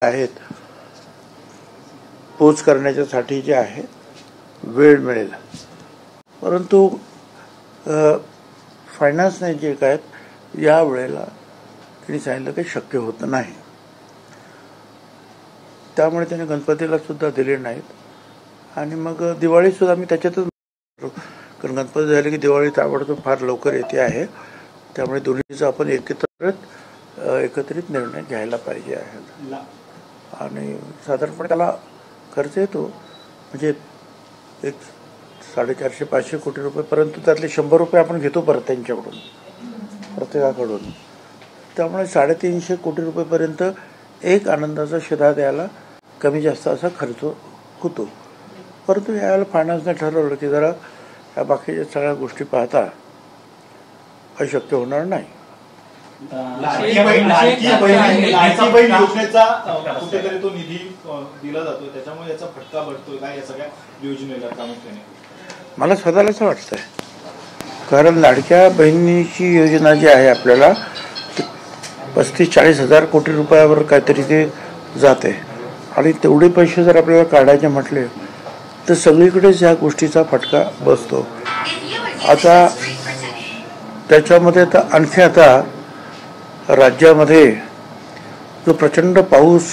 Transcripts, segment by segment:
आहेत पोच करण्यासाठी जे आहे वेळ मिळेल, परंतु फायनान्सने जे काय या वेळेला त्यांनी सांगितलं काही शक्य होत नाही, त्यामुळे त्यांनी गणपतीला सुद्धा दिले नाहीत। आणि मग दिवाळी सुद्धा मी त्याच्यातच, कारण गणपती झाले की दिवाळी ताबडतोब फार लवकर येते आहे, त्यामुळे दोन्हीचा आपण एकत्रित निर्णय घ्यायला पाहिजे आहे। आणि साधारणपणे त्याला खर्च येतो म्हणजे एक 450-500 कोटी रुपये, परंतु त्यातले 100 रुपये आपण घेतो परत त्यांच्याकडून प्रत्येकाकडून, त्यामुळे 350 कोटी रुपयेपर्यंत एक आनंदाचा शिधा द्यायला कमी जास्त असा खर्च होतो। परंतु यावेळेला फायनान्सने ठरवलं की जरा या बाकीच्या सगळ्या गोष्टी पाहता अशक्य होणार नाही। लाडकी बहीण योजनेचा कुठेतरी तो निधी दिला जातो, त्याच्यामुळे याचा फटका बसतोय का या सगळ्या योजनेला प्रामुख्याने? मला स्वतःला असं वाटतंय, कारण लाडक्या बहिणीची योजना जी आहे आपल्याला 35-40 हजार कोटी रुपयावर काहीतरी ते जाते, आणि तेवढे पैसे जर आपल्याला काढायचे म्हटले तर सगळीकडेच या गोष्टीचा फटका बसतो। आता त्याच्यामध्ये तर आणखी आता राज्यामध्ये जो प्रचंड पाऊस,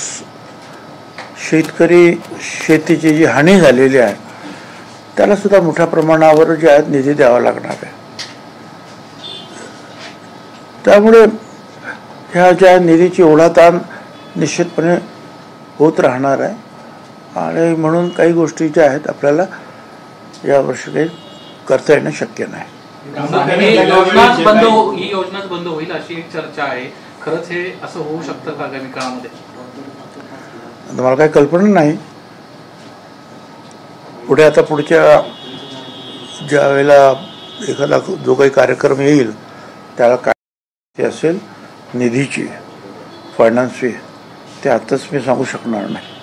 शेतीची जी हानी झालेली आहे त्याला सुद्धा मोठ्या प्रमाणावर जे आहे निधी द्यावा लागणार आहे। त्यामुळे ह्या ज्या निधीची ओढाताण निश्चितपणे होत राहणार आहे, आणि म्हणून काही गोष्टी ज्या आहेत आपल्याला यावर्षी काही करता येणं शक्य नाही। ही योजनाच बंद होईल अशी एक चर्चा आहे, खरंच हे असं होऊ शकतं का आगामी काळामध्ये? मला काही कल्पना नाही, पुढे आता पुढच्या ज्या वेळेला एखादा जो काही कार्यक्रम येईल त्याला काय असेल निधीची फायनान्स फी ते आताच मी सांगू शकणार नाही।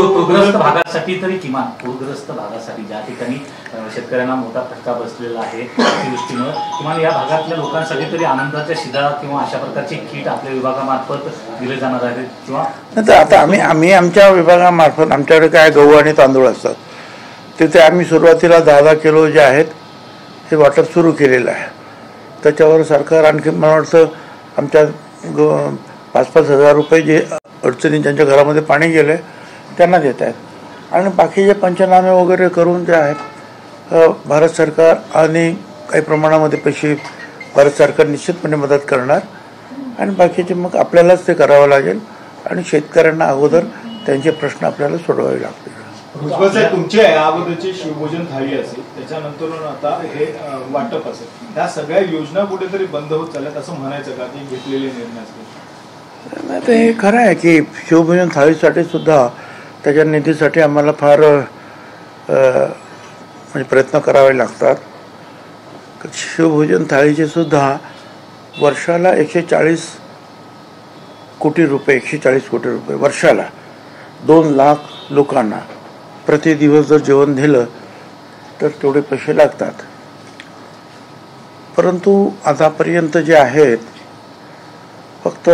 पूरग्रस्त भागासाठी तरी किमान पूरग्रस्त भागासाठी ज्या ठिकाणी शेतकऱ्यांना मोठा फटका बसलेला आहे अतिवृष्टीमुळे, किमान या भागातल्या लोकांसाठी तरी आनंदाच्या शिधा किंवा अशा प्रकारचे किट आपल्या विभागामार्फत दिले जाणार आहेत किंवा आता आम्ही आमच्या विभागामार्फत, आमच्याकडे काय गहू आणि तांदूळ असतात, तिथे आम्ही सुरुवातीला 10 किलो जे आहेत हे वाटप सुरू केलेलं आहे। त्याच्यावर सरकार आणखी मला वाटतं आमच्या 5-5 हजार रुपये जे अडचणी ज्यांच्या घरामध्ये पाणी गेले त्यांना देत आहेत, आणि बाकीचे पंचनामे वगैरे करून जे आहेत भारत सरकार आणि काही प्रमाणामध्ये पैसे भारत सरकार निश्चितपणे मदत करणार, आणि बाकीचे मग आपल्यालाच ते करावं लागेल, आणि शेतकऱ्यांना अगोदर त्यांचे प्रश्न आपल्याला सोडवावे लागतील। तुमच्या अगोदरची शिवभोजन थाळी असेल, त्याच्यानंतर आता हे वाटप असेल, त्या सगळ्या योजना कुठेतरी बंद होत चालल्यात असं म्हणायचं का, की घेतलेले निर्णय असतील? नाही, तर हे खरं आहे की शिवभोजन थाळीसाठी सुद्धा त्याच्या निधीसाठी आम्हाला फार म्हणजे प्रयत्न करावे लागतात। शिवभोजन थाळीचे सुद्धा वर्षाला 140 कोटी रुपये वर्षाला 2 लाख लोकांना प्रति दिवस जर जेवण दिलं तर तेवढे पैसे लागतात। परंतु आतापर्यंत जे आहेत फक्त